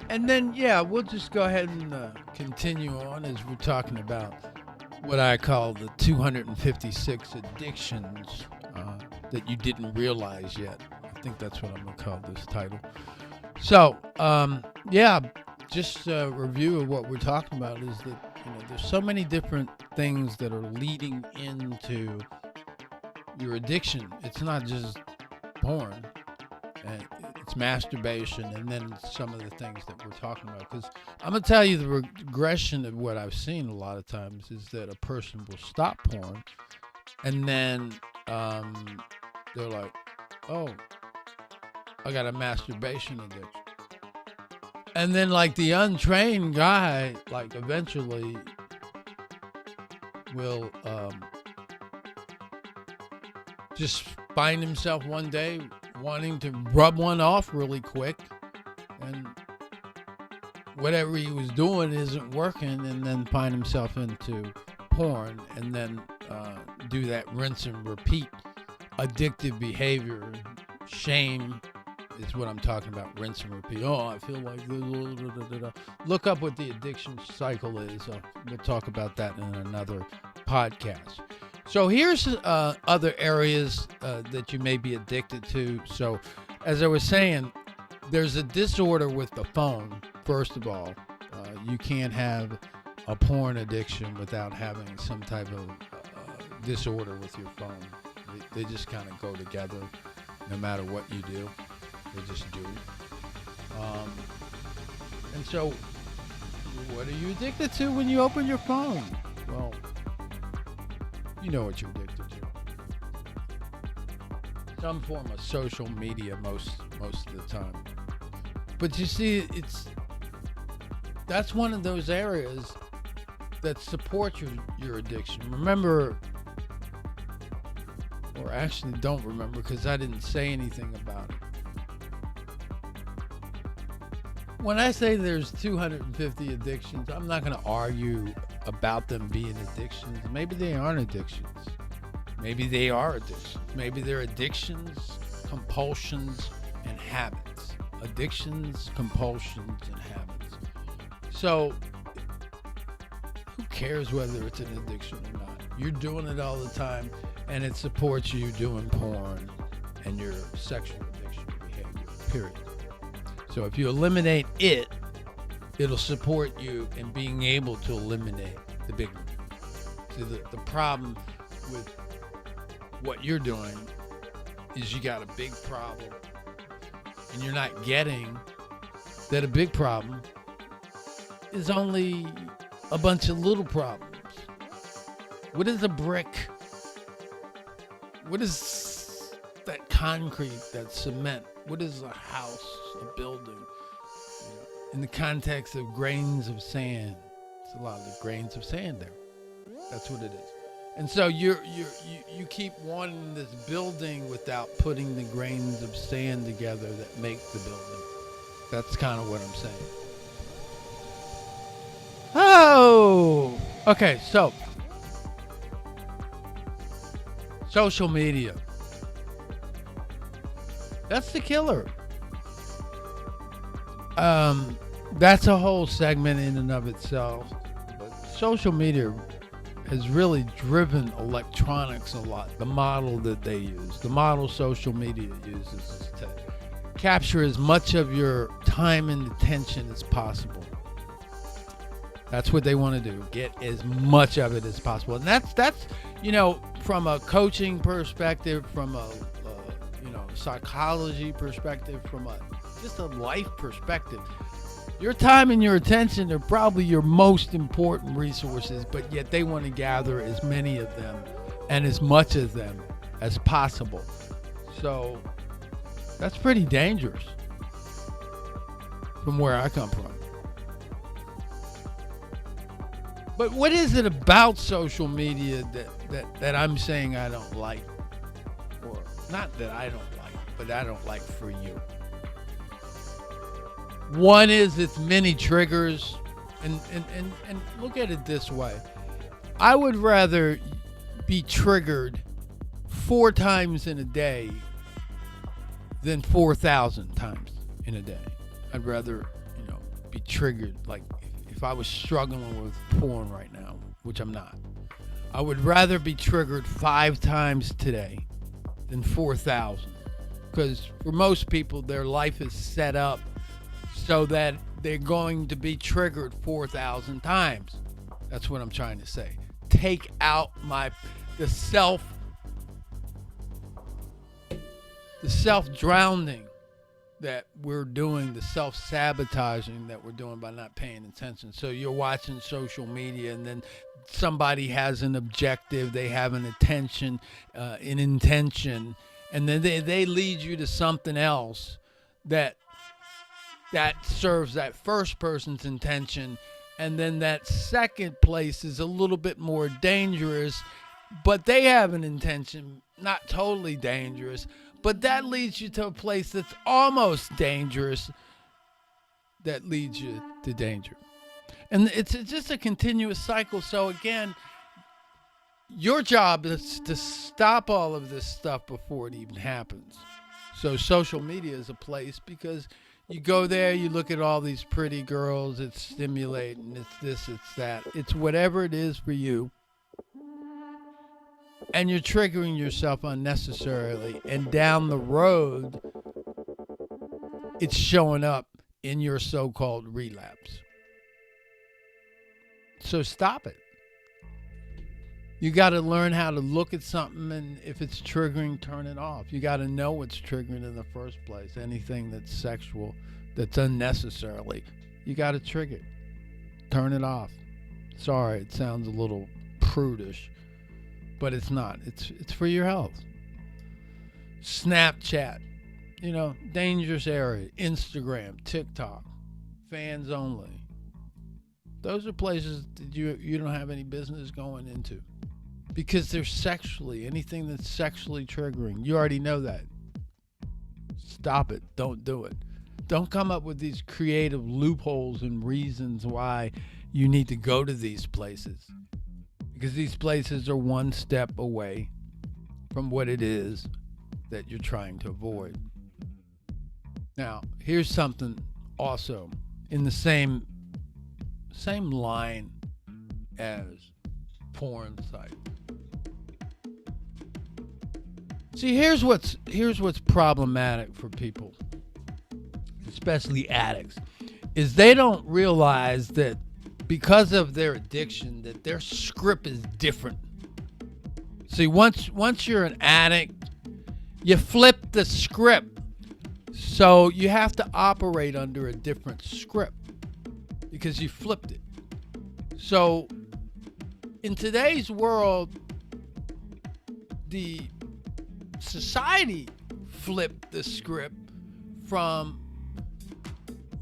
And then, yeah, we'll just go ahead and continue on as we're talking about what I call the 256 addictions that you didn't realize yet. I think that's what I'm going to call this title. So, yeah, just a review of what we're talking about is that, there's so many different things that are leading into your addiction. It's not just porn, and it's masturbation, and then some of the things that we're talking about. Because I'm going to tell you the regression of what I've seen a lot of times is that a person will stop porn, and then they're like, oh, I got a masturbation addiction. And then, like, the untrained guy, like, eventually will just find himself one day wanting to rub one off really quick, and whatever he was doing isn't working, and then find himself into porn, and then do that rinse and repeat addictive behavior. Shame is what I'm talking about. Rinse and repeat. Oh, I feel like look up what the addiction cycle is. We'll talk about that in another podcast. So here's other areas that you may be addicted to. So as I was saying, there's a disorder with the phone. First of all, you can't have a porn addiction without having some type of disorder with your phone. They just kind of go together no matter what you do. They just do. And so what are you addicted to when you open your phone? Well, you know what you're addicted to. Some form of social media most of the time. But you see, that's one of those areas that support your addiction. Remember, or actually don't remember because I didn't say anything about it. When I say there's 250 addictions, I'm not going to argue about them being addictions. Maybe they aren't addictions. Maybe they are addictions. Maybe they're addictions, compulsions, and habits. Addictions, compulsions, and habits. So, who cares whether it's an addiction or not? You're doing it all the time, and it supports you doing porn and your sexual addiction behavior, period. So if you eliminate it, it'll support you in being able to eliminate the big one. See, the problem with what you're doing is you got a big problem, and you're not getting that a big problem is only a bunch of little problems. What is a brick? What is that concrete, that cement? What is a house, a building? In the context of grains of sand, it's a lot of the grains of sand there. That's what it is. And so you keep wanting this building without putting the grains of sand together that make the building. That's kind of what I'm saying. Oh, okay. So social media. That's the killer. That's a whole segment in and of itself. But social media has really driven electronics a lot. The model that they use, the model social media uses is to capture as much of your time and attention as possible. That's what they want to do. Get as much of it as possible. And that's from a coaching perspective, from a psychology perspective, from just a life perspective. Your time and your attention are probably your most important resources, but yet they want to gather as many of them and as much of them as possible. So that's pretty dangerous from where I come from. But what is it about social media that I'm saying I don't like? Or not that I don't like, but I don't like for you. One is its many triggers, and look at it this way. I would rather be triggered 4 times in a day than 4,000 times in a day. I'd rather, be triggered. Like if I was struggling with porn right now, which I'm not, I would rather be triggered 5 times today than 4,000. Because for most people, their life is set up so that they're going to be triggered 4,000 times. That's what I'm trying to say. Take out the self-drowning that we're doing, the self-sabotaging that we're doing by not paying attention. So you're watching social media, and then somebody has an objective, they have an intention, and then they lead you to something else that serves that first person's intention, and then that second place is a little bit more dangerous, but they have an intention, not totally dangerous, but that leads you to a place that's almost dangerous, that leads you to danger. And it's just a continuous cycle. So again, your job is to stop all of this stuff before it even happens. So social media is a place because you go there, you look at all these pretty girls, it's stimulating, it's this, it's that. It's whatever it is for you. And you're triggering yourself unnecessarily. And down the road, it's showing up in your so-called relapse. So stop it. You got to learn how to look at something, and if it's triggering, turn it off. You got to know what's triggering in the first place. Anything that's sexual, that's unnecessarily, you got to trigger it. Turn it off. Sorry, it sounds a little prudish, but it's not. It's for your health. Snapchat, dangerous area. Instagram, TikTok, fans only. Those are places that you don't have any business going into. Because they're anything that's sexually triggering. You already know that. Stop it. Don't do it. Don't come up with these creative loopholes and reasons why you need to go to these places. Because these places are one step away from what it is that you're trying to avoid. Now, here's something also in the same line as porn site. See, here's what's problematic for people, especially addicts, is they don't realize that because of their addiction that their script is different. See, once you're an addict, you flip the script. So you have to operate under a different script because you flipped it. So in today's world, the society flipped the script from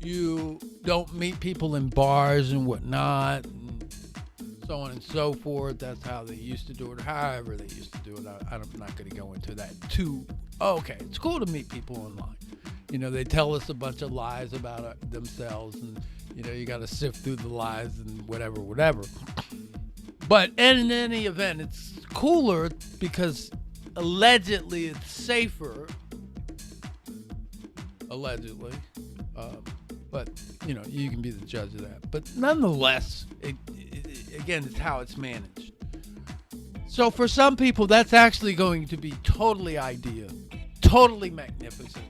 you don't meet people in bars and whatnot, and so on and so forth. That's how they used to do it, however they used to do it. I'm not going to go into that too. Okay, it's cool to meet people online. They tell us a bunch of lies about themselves, and you got to sift through the lies and whatever. But in any event, it's cooler because allegedly it's safer. Allegedly. But, you can be the judge of that. But nonetheless, again, it's how it's managed. So for some people, that's actually going to be totally ideal, totally magnificent.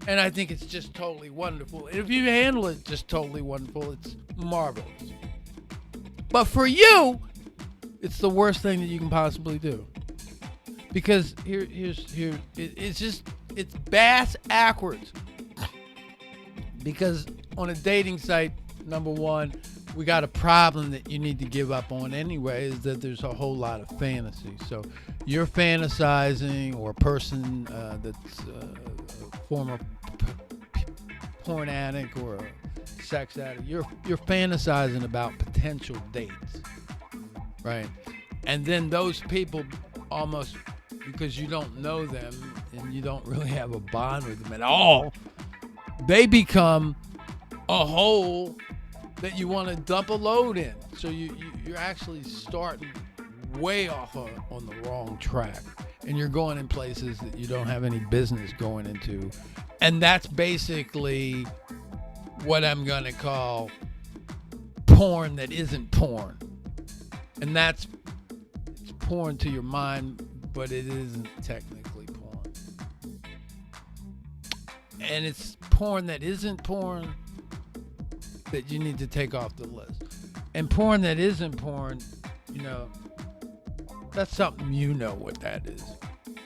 And I think it's just totally wonderful. And if you handle it just totally wonderful, it's marvelous. But for you, it's the worst thing that you can possibly do. Because it's bass backwards. Because on a dating site, number one, we got a problem that you need to give up on anyway, is that there's a whole lot of fantasy. So you're fantasizing, or a person that's a former porn addict or a sex addict, you're fantasizing about potential dates, right? And then those people, almost because you don't know them and you don't really have a bond with them at all, they become a hole that you want to dump a load in. So you're actually starting way off on the wrong track, and you're going in places that you don't have any business going into. And that's basically what I'm going to call porn that isn't porn. And it's porn to your mind, but it isn't technically porn. And it's porn that isn't porn that you need to take off the list. And porn that isn't porn, that's something you know what that is.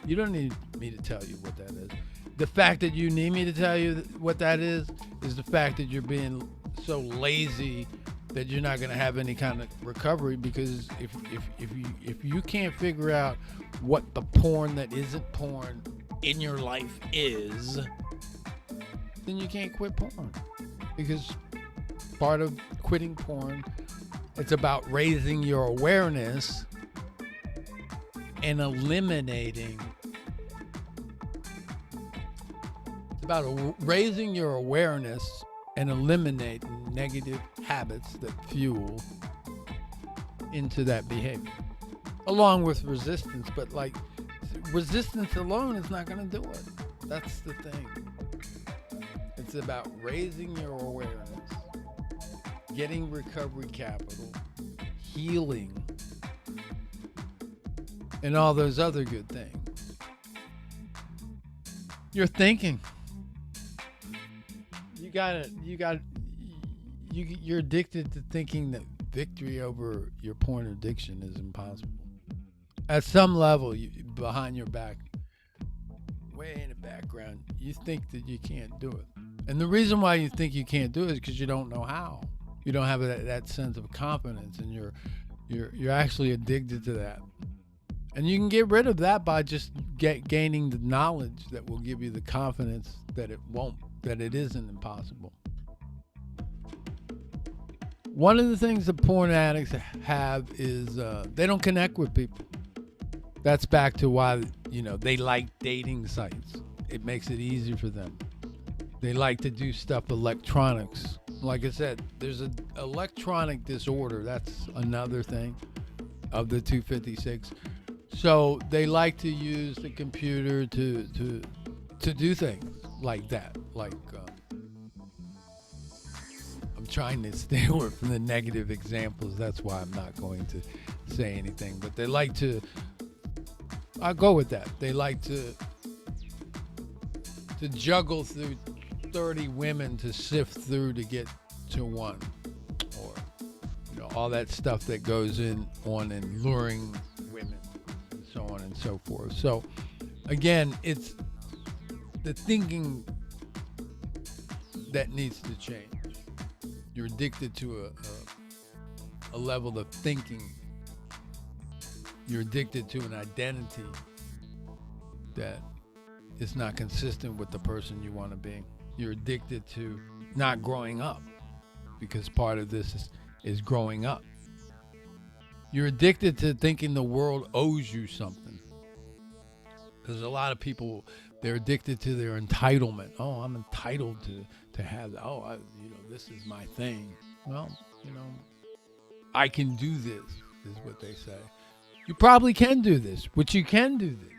You don't need me to tell you what that is. The fact that you need me to tell you what that is the fact that you're being so lazy that you're not going to have any kind of recovery, because if you can't figure out what the porn that isn't porn in your life is, then you can't quit porn. Because part of quitting porn, it's about raising your awareness and eliminating. It's about raising your awareness and eliminating negative habits that fuel into that behavior, along with resistance. But resistance alone is not going to do it. That's the thing. It's about raising your awareness, getting recovery capital, healing, and all those other good things. You're thinking. You're addicted to thinking that victory over your porn addiction is impossible. At some level, behind your back, way in the background, you think that you can't do it. And the reason why you think you can't do it is because you don't know how. You don't have that sense of confidence, and you're actually addicted to that. And you can get rid of that by just gaining the knowledge that will give you the confidence that it isn't impossible. One of the things that porn addicts have is they don't connect with people. That's back to why they like dating sites. It makes it easy for them. They like to do stuff electronics. Like I said, there's an electronic disorder. That's another thing of the 256. So they like to use the computer to do things like that. I'm trying to stay away from the negative examples. That's why I'm not going to say anything. But they like to. I'll go with that. They like to juggle through 30 women to sift through to get to one, or all that stuff that goes on in luring women, and so on and so forth. So again, it's the thinking that needs to change. You're addicted to a level of thinking. You're addicted to an identity that is not consistent with the person you want to be. You're addicted to not growing up, because part of this is growing up. You're addicted to thinking the world owes you something. Because a lot of people, they're addicted to their entitlement. Oh, I'm entitled to have that. Oh, this is my thing. Well, I can do this, is what they say. You probably can do this, which you can do this.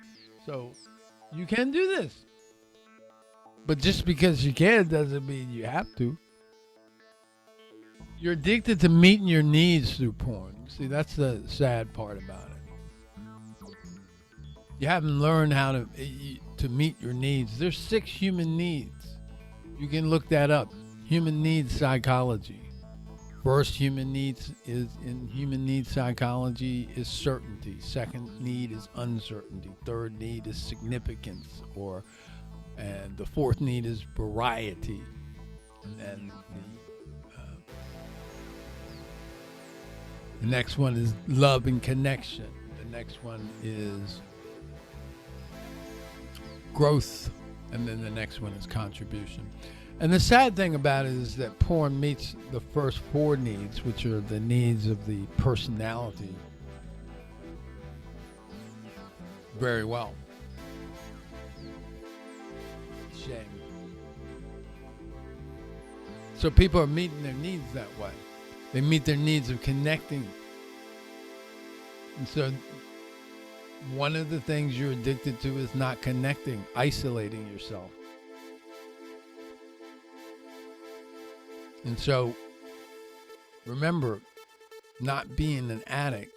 So you can do this. But just because you can doesn't mean you have to. You're addicted to meeting your needs through porn. See, that's the sad part about it. You haven't learned how to meet your needs. There's 6 human needs. You can look that up. Human needs psychology. First human needs in human needs psychology is certainty. Second need is uncertainty. Third need is significance, and the fourth need is variety. And the next one is love and connection. The next one is growth, and then the next one is contribution. And the sad thing about it is that porn meets the first 4 needs, which are the needs of the personality, very well. Shame. So people are meeting their needs that way. They meet their needs of connecting. And so one of the things you're addicted to is not connecting, isolating yourself. And so remember, not being an addict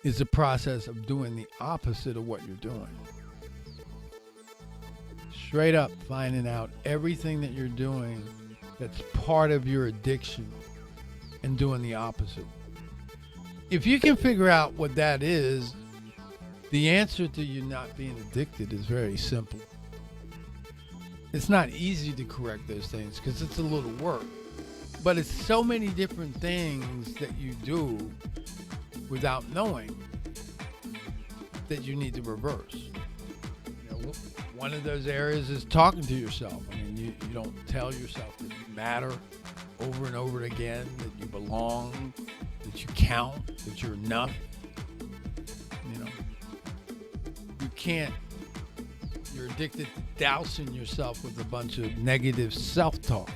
is the process of doing the opposite of what you're doing. Straight up finding out everything that you're doing that's part of your addiction and doing the opposite. If you can figure out what that is, the answer to you not being addicted is very simple. It's not easy to correct those things because it's a little work. But it's so many different things that you do without knowing that you need to reverse. You know, one of those areas is talking to yourself. I mean, you don't tell yourself that you matter over and over again, that you belong, that you count, that you're enough. You know, you can't. You're addicted to dousing yourself with a bunch of negative self-talk.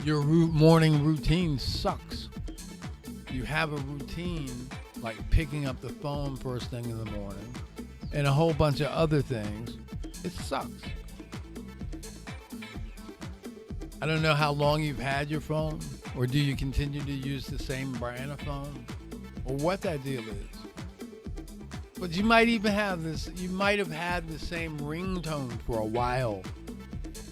Your morning routine sucks. You have a routine like picking up the phone first thing in the morning and a whole bunch of other things. It sucks. I don't know how long you've had your phone, or do you continue to use the same brand of phone, or what that deal is. But you might even have this, you might have had the same ringtone for a while.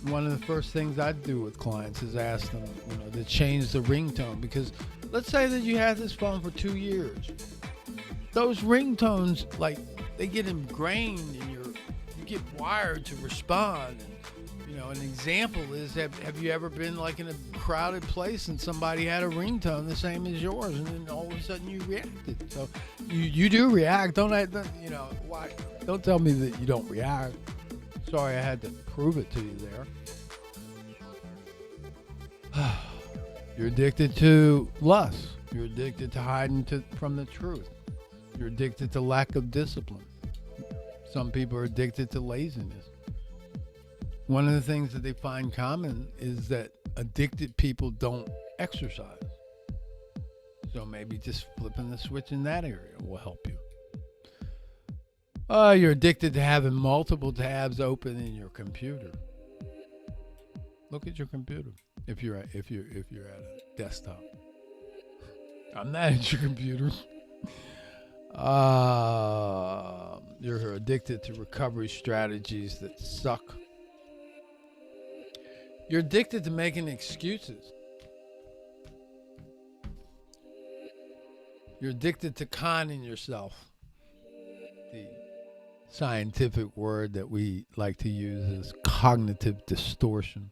One of the first things I do with clients is ask them, to change the ringtone, because let's say that you had this phone for 2 years. Those ringtones, like, they get ingrained in you get wired to respond. And, an example is, have you ever been like in a crowded place and somebody had a ringtone the same as yours, and then all of a sudden you reacted? So you do react. Why? Don't tell me that you don't react. Sorry, I had to prove it to you there. You're addicted to lust. You're addicted to hiding from the truth. You're addicted to lack of discipline. Some people are addicted to laziness. One of the things that they find common is that addicted people don't exercise. So maybe just flipping the switch in that area will help you. You're addicted to having multiple tabs open in your computer. Look at your computer if you're at a desktop. I'm not at your computer. You're addicted to recovery strategies that suck. You're addicted to making excuses. You're addicted to conning yourself. The scientific word that we like to use is cognitive distortion.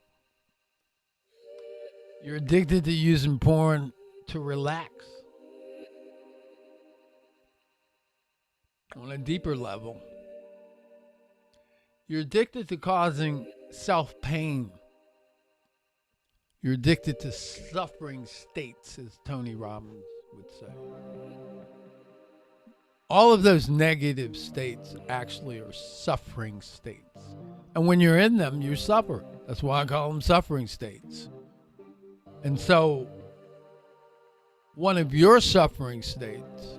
You're addicted to using porn to relax. On a deeper level, you're addicted to causing self-pain. You're addicted to suffering states, as Tony Robbins would say. All of those negative states actually are suffering states. And when you're in them, you suffer. That's why I call them suffering states. And so, one of your suffering states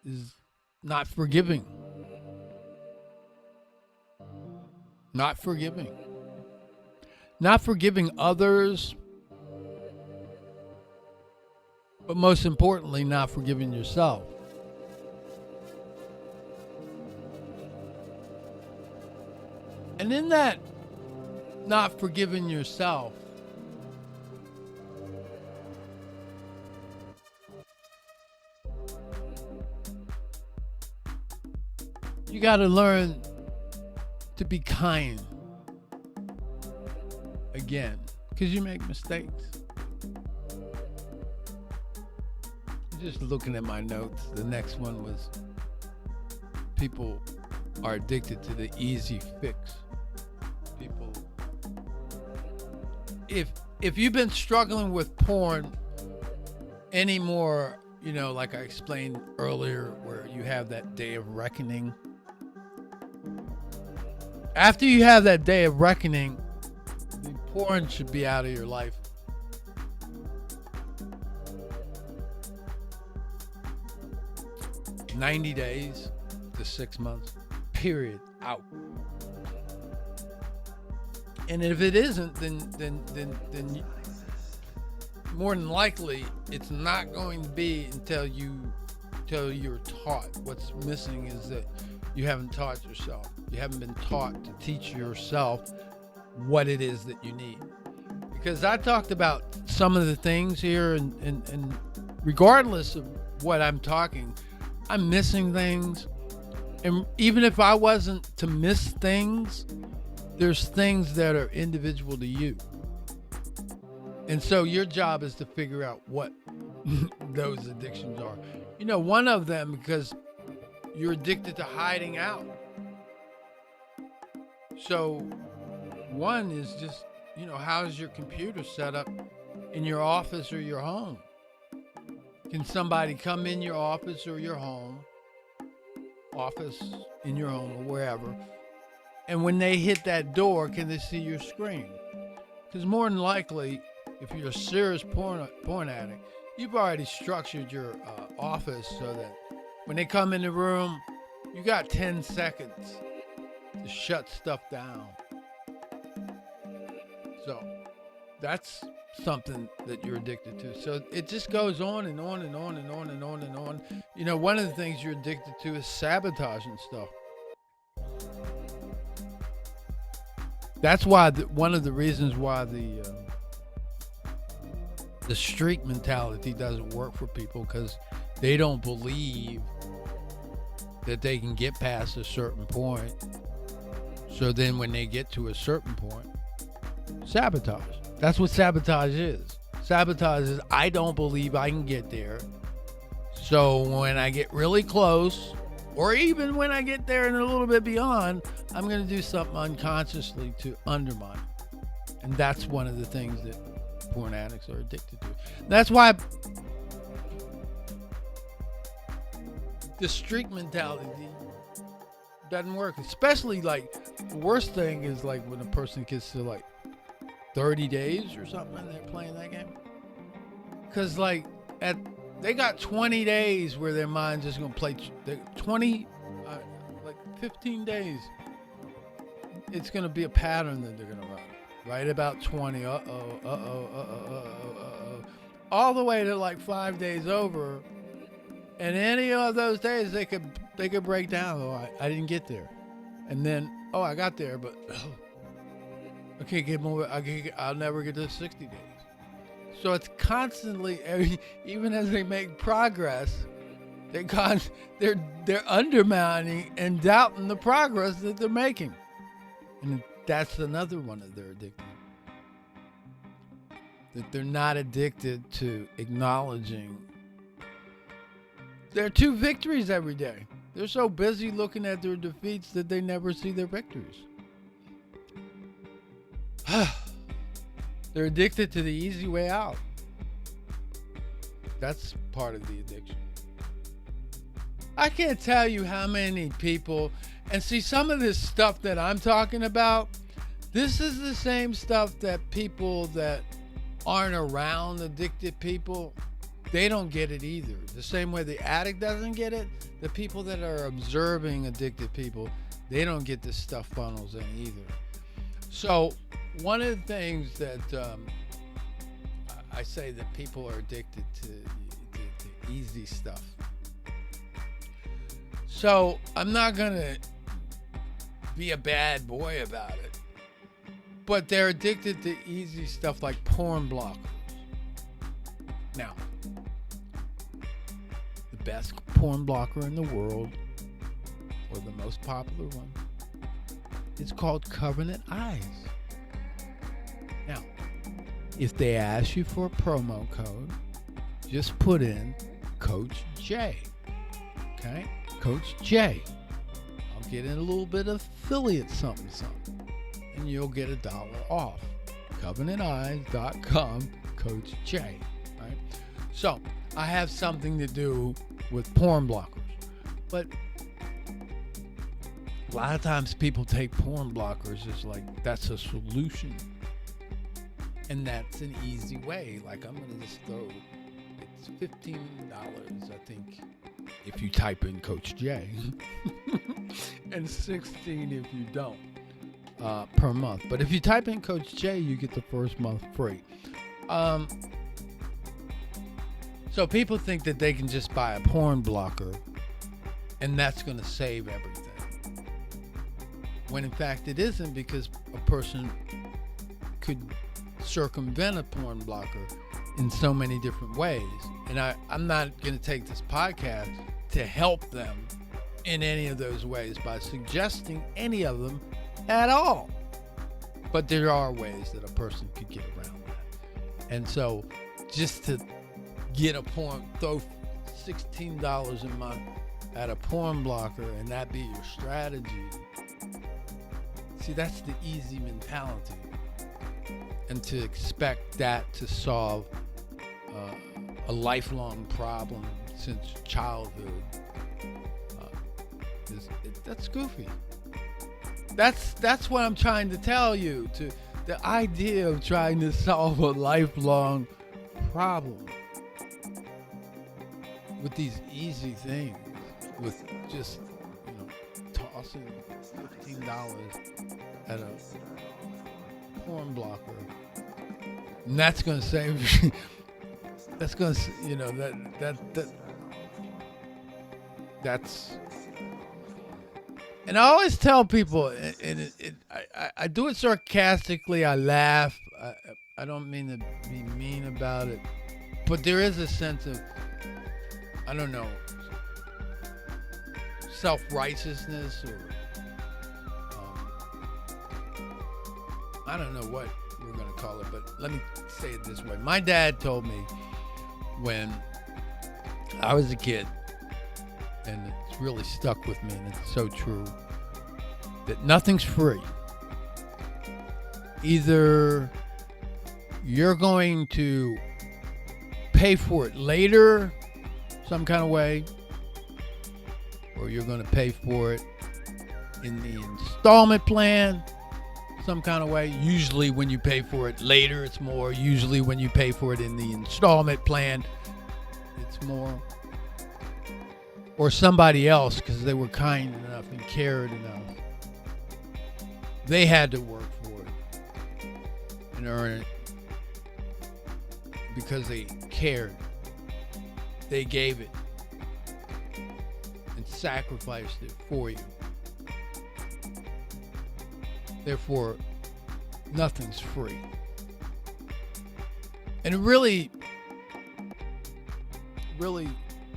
is not forgiving. Not forgiving. Not forgiving others, but most importantly, not forgiving yourself. And in that not forgiving yourself, you got to learn to be kind. Again, because you make mistakes. Just looking at my notes, the next one was people are addicted to the easy fix. People, if you've been struggling with porn anymore, like I explained earlier, where you have that day of reckoning. After you have that day of reckoning, porn should be out of your life. $90 days to 6 months, period, out. And if it isn't, then more than likely it's not going to be until you're taught. What's missing is that you haven't taught yourself. You haven't been taught to teach yourself what it is that you need. Because I talked about some of the things here, and regardless of what I'm talking, I'm missing things. And even if I wasn't to miss things, there's things that are individual to you. And so your job is to figure out what those addictions are. One of them, because you're addicted to hiding out. So one is just, how's your computer set up in your office or your home? Can somebody come in your office or your home, in your home or wherever, and when they hit that door, can they see your screen? Because more than likely, if you're a serious porn addict, you've already structured your office so that when they come in the room, you got 10 seconds to shut stuff down. So that's something that you're addicted to. So it just goes on and on and on and on and on and on. One of the things you're addicted to is sabotaging stuff. That's why one of the reasons why the streak mentality doesn't work for people, because they don't believe that they can get past a certain point. So then when they get to a certain point, sabotage. That's what sabotage is. Sabotage is, I don't believe I can get there. So when I get really close, or even when I get there and a little bit beyond, I'm going to do something unconsciously to undermine it. And that's one of the things that porn addicts are addicted to. That's why the streak mentality doesn't work. Especially, the worst thing is when a person gets to 30 days or something and they're playing that game. Because they got 20 days where their mind's just going to play 15 days. It's going to be a pattern that they're going to run. Right about 20, all the way to 5 days over. And any of those days they could break down. I didn't get there. And then, I got there, but I can't get more. I'll never get to 60 days. So it's constantly, even as they make progress, they're undermining and doubting the progress that they're making. And that's another one of their addiction. That they're not addicted to acknowledging their 2 victories every day. They're so busy looking at their defeats that they never see their victories. They're addicted to the easy way out. That's part of the addiction. I can't tell you how many people, and see, some of this stuff that I'm talking about, this is the same stuff that people that aren't around addicted people, they don't get it either. The same way the addict doesn't get it, the people that are observing addicted people, they don't get this stuff funnels in either. So one of the things that I say that people are addicted to easy stuff. So I'm not going to be a bad boy about it, but they're addicted to easy stuff like porn blockers. Now, the best porn blocker in the world, or the most popular one, is called Covenant Eyes. Now, if they ask you for a promo code, just put in Coach J. Okay? Coach J. I'll get in a little bit of affiliate something, and you'll get $1 off. CovenantEyes.com, Coach J. Right? So, I have something to do with porn blockers. But a lot of times people take porn blockers as like that's a solution. And that's an easy way. Like, I'm going to just throw, it's $15, I think, if you type in Coach J. And $16 if you don't. per month. But if you type in Coach J, you get the first month free. So people think that they can just buy a porn blocker and that's going to save everything. When in fact it isn't, because a person could circumvent a porn blocker in so many different ways. And I'm not going to take this podcast to help them in any of those ways by suggesting any of them at all. But there are ways that a person could get around that. And so just to get a throw $16 a month at a porn blocker and that be your strategy. See, that's the easy mentality. And to expect that to solve a lifelong problem since childhood, that's goofy. That's what I'm trying to tell you. The idea of trying to solve a lifelong problem with these easy things, with just tossing $15 at a porn blocker, and that's going to save. That's going to that's. And I always tell people, and I do it sarcastically. I laugh. I don't mean to be mean about it, but there is a sense of, I don't know, self-righteousness, or I don't know what we're going to call it, but let me say it this way. My dad told me when I was a kid, and it's really stuck with me, and it's so true, that nothing's free. Either you're going to pay for it later, some kind of way, or you're going to pay for it in the installment plan, some kind of way. Usually when you pay for it later, it's more. Usually when you pay for it in the installment plan, it's more. Or somebody else, because they were kind enough and cared enough, they had to work for it and earn it because they cared. They gave it and sacrificed it for you. Therefore, nothing's free. And it really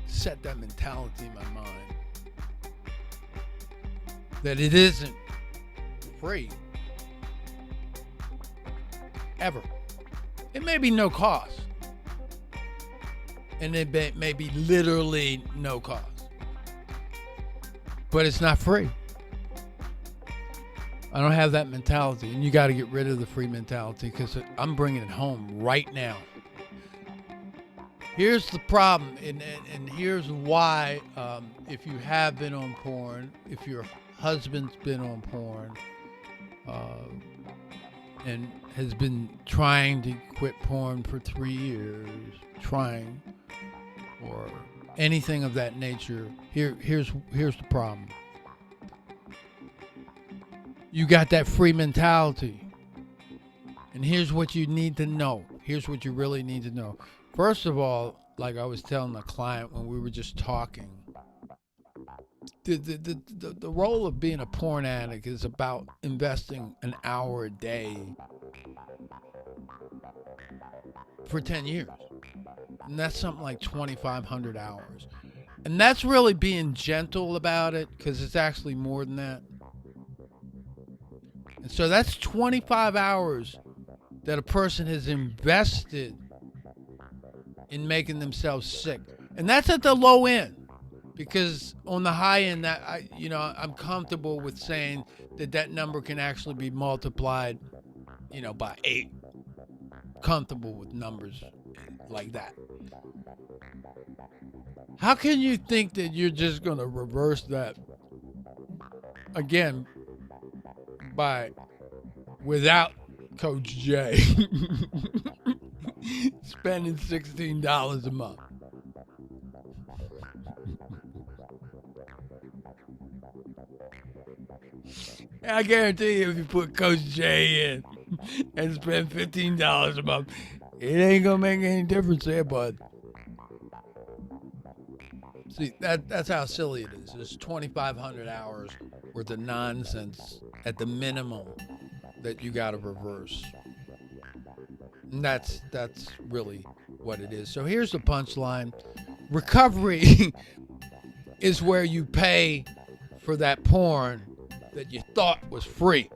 set that mentality in my mind that it isn't free ever. It may be no cost, and it may be literally no cost, but it's not free. I don't have that mentality, and you got to get rid of the free mentality, because I'm bringing it home right now. Here's the problem, and here's why, if you have been on porn, if your husband's been on porn, and has been trying to quit porn for 3 years, or anything of that nature, here's the problem. You got that free mentality. And here's what you need to know. Here's what you really need to know. First of all, like I was telling the client when we were just talking, the role of being a porn addict is about investing an hour a day for 10 years. And that's something like 2,500 hours. And that's really being gentle about it, because it's actually more than that. And so that's 25 hours that a person has invested in making themselves sick. And that's at the low end, because on the high end, that I'm comfortable with saying that number can actually be multiplied, by 8. Comfortable with numbers like that. How can you think that you're just going to reverse that again without Coach J spending $16 a month? I guarantee you, if you put Coach J in and spend $15 a month, it ain't gonna make any difference there, bud. See, that's how silly it is. There's 2,500 hours worth of nonsense at the minimum that you got to reverse. And that's really what it is. So here's the punchline. Recovery is where you pay for that porn that you thought was free.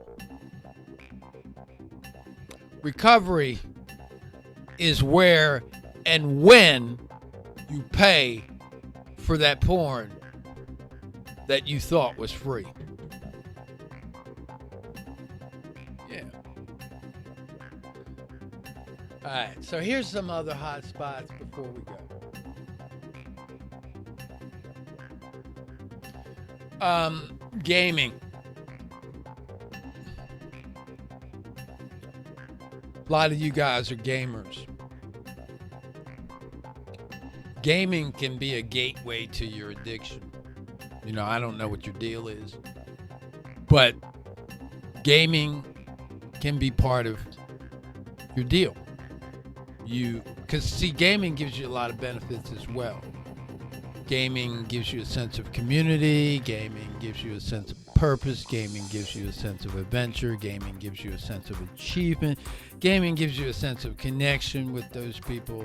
Recovery is where and when you pay for that porn that you thought was free. Yeah. All right, so here's some other hot spots before we go. Gaming. A lot of you guys are gamers. Gaming can be a gateway to your addiction. You know, I don't know what your deal is, but gaming can be part of your deal. Because see, gaming gives you a lot of benefits as well. Gaming gives you a sense of community. Gaming gives you a sense of purpose. Gaming gives you a sense of adventure. Gaming gives you a sense of achievement. Gaming gives you a sense of connection with those people.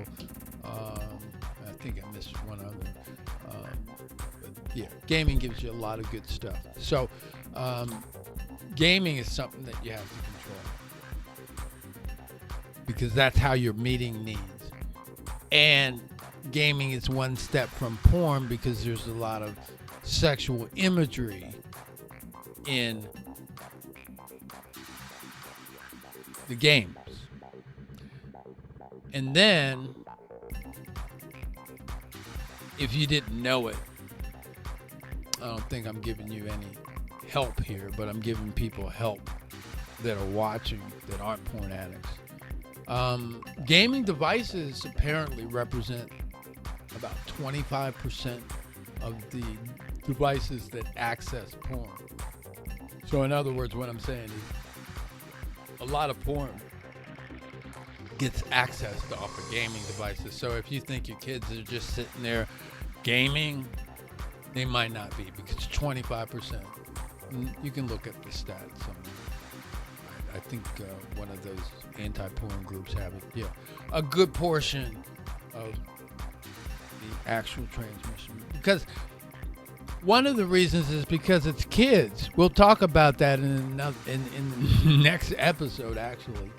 I think I missed one other. But yeah, gaming gives you a lot of good stuff. So gaming is something that you have to control, because that's how you're meeting needs. And gaming is one step from porn, because there's a lot of sexual imagery in the games. And then, if you didn't know it, I don't think I'm giving you any help here, but I'm giving people help that are watching that aren't porn addicts. Gaming devices apparently represent about 25% of the devices that access porn. So in other words, what I'm saying is a lot of porn gets accessed off of gaming devices. So if you think your kids are just sitting there gaming, they might not be, because 25%. You can look at the stats. I think one of those anti-porn groups have it. Yeah, a good portion of the actual transmission. Because one of the reasons is because it's kids. We'll talk about that in the next episode, actually.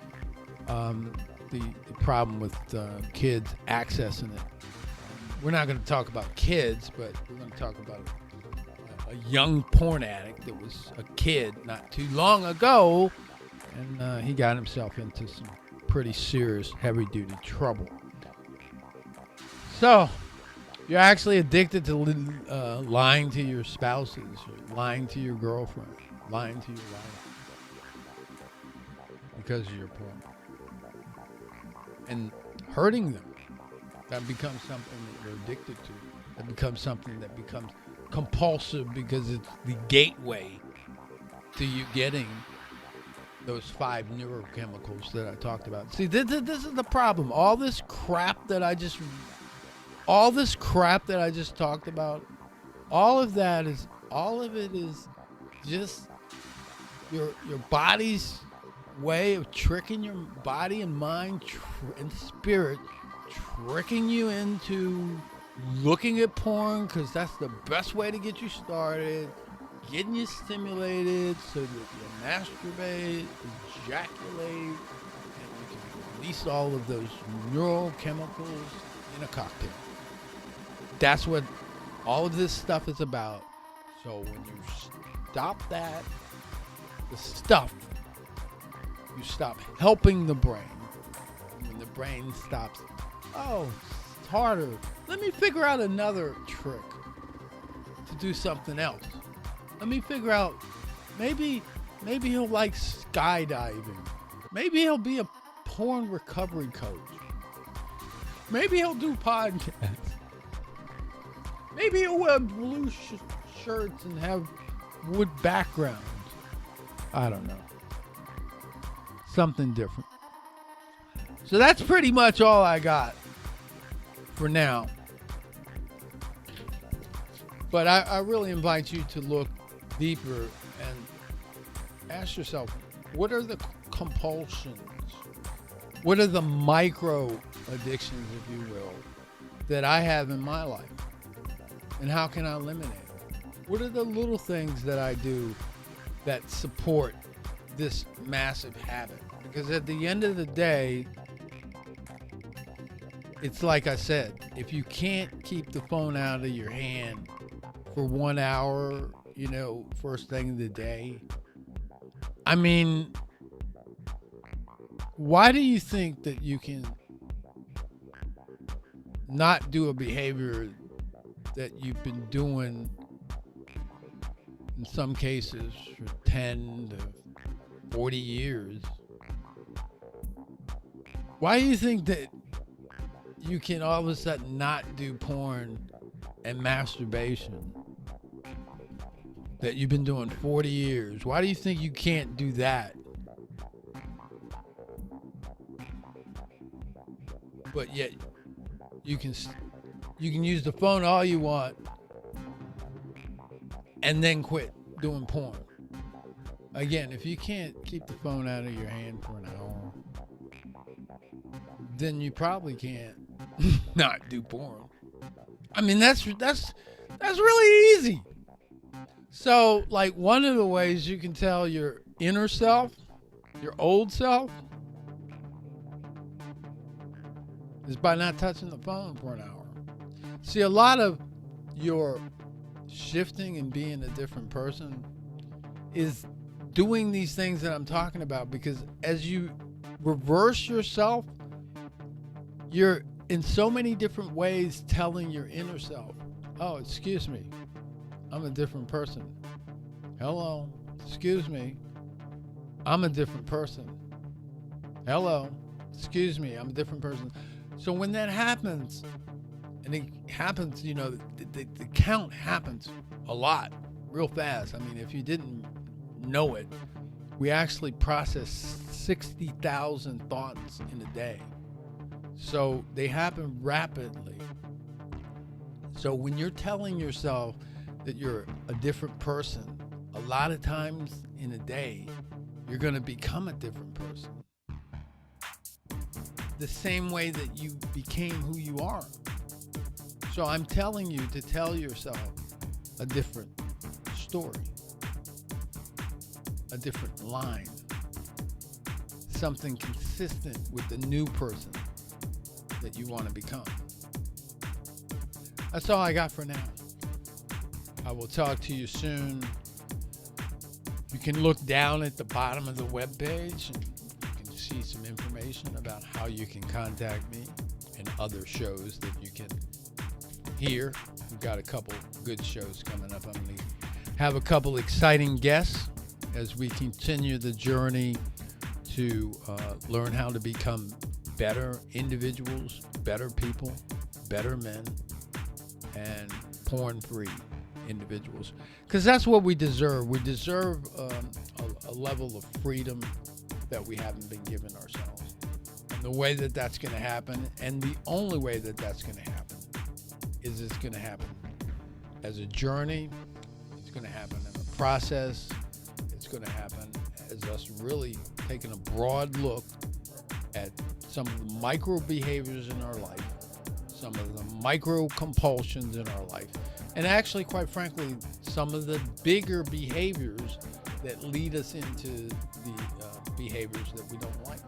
The problem with kids accessing it. We're not going to talk about kids, but we're going to talk about a young porn addict that was a kid not too long ago, and he got himself into some pretty serious heavy-duty trouble. So, you're actually addicted to lying to your spouses, or lying to your girlfriend, lying to your wife, because of your porn. And hurting them. That becomes something that you're addicted to. That becomes something that becomes compulsive, because it's the gateway to you getting those 5 neurochemicals that I talked about. See, this is the problem. All this crap that I just talked about, all of it is just your body's way of tricking your body and mind and spirit, tricking you into looking at porn, because that's the best way to get you started, getting you stimulated so that you masturbate, ejaculate, and you can release all of those neurochemicals in a cocktail. That's what all of this stuff is about. So when you stop that, the stuff, you stop helping the brain. And when the brain stops, oh, it's harder. Let me figure out another trick to do something else. Let me figure out, maybe he'll like skydiving. Maybe he'll be a porn recovery coach. Maybe he'll do podcasts. Maybe he'll wear blue shirts and have wood backgrounds. I don't know. Something different. So that's pretty much all I got for now. But I really invite you to look deeper and ask yourself, what are the compulsions? What are the micro addictions, if you will, that I have in my life? And how can I eliminate them? What are the little things that I do that support this massive habit? Because at the end of the day, it's like I said, if you can't keep the phone out of your hand for 1 hour, first thing of the day, I mean, why do you think that you can not do a behavior that you've been doing in some cases for 10 to 40 years? Why do you think that you can all of a sudden not do porn and masturbation that you've been doing 40 years? Why do you think you can't do that? But yet you can use the phone all you want and then quit doing porn. Again, if you can't keep the phone out of your hand for an hour, then you probably can't not do porn. I mean, that's really easy. So, like, one of the ways you can tell your inner self, your old self, is by not touching the phone for an hour. See, a lot of your shifting and being a different person is doing these things that I'm talking about, because as you reverse yourself, you're in so many different ways telling your inner self, oh, excuse me, I'm a different person. Hello, excuse me, I'm a different person. Hello, excuse me, I'm a different person. So when that happens, and it happens, the count happens a lot, real fast. I mean, if you didn't know it, we actually process 60,000 thoughts in a day. So they happen rapidly. So when you're telling yourself that you're a different person, a lot of times in a day, you're going to become a different person. The same way that you became who you are. So I'm telling you to tell yourself a different story, a different line, something consistent with the new person that you want to become. That's all I got for now. I will talk to you soon. You can look down at the bottom of the webpage and you can see some information about how you can contact me and other shows that you can hear. We've got a couple good shows coming up. I'm going to have a couple exciting guests as we continue the journey to learn how to become better individuals, better people, better men, and porn-free individuals. Because that's what we deserve. We deserve a level of freedom that we haven't been given ourselves. And the way that that's going to happen, and the only way that that's going to happen, is it's going to happen as a journey. It's going to happen in a process. It's going to happen as us really taking a broad look at some of the micro behaviors in our life, some of the micro compulsions in our life, and actually, quite frankly, some of the bigger behaviors that lead us into the behaviors that we don't like.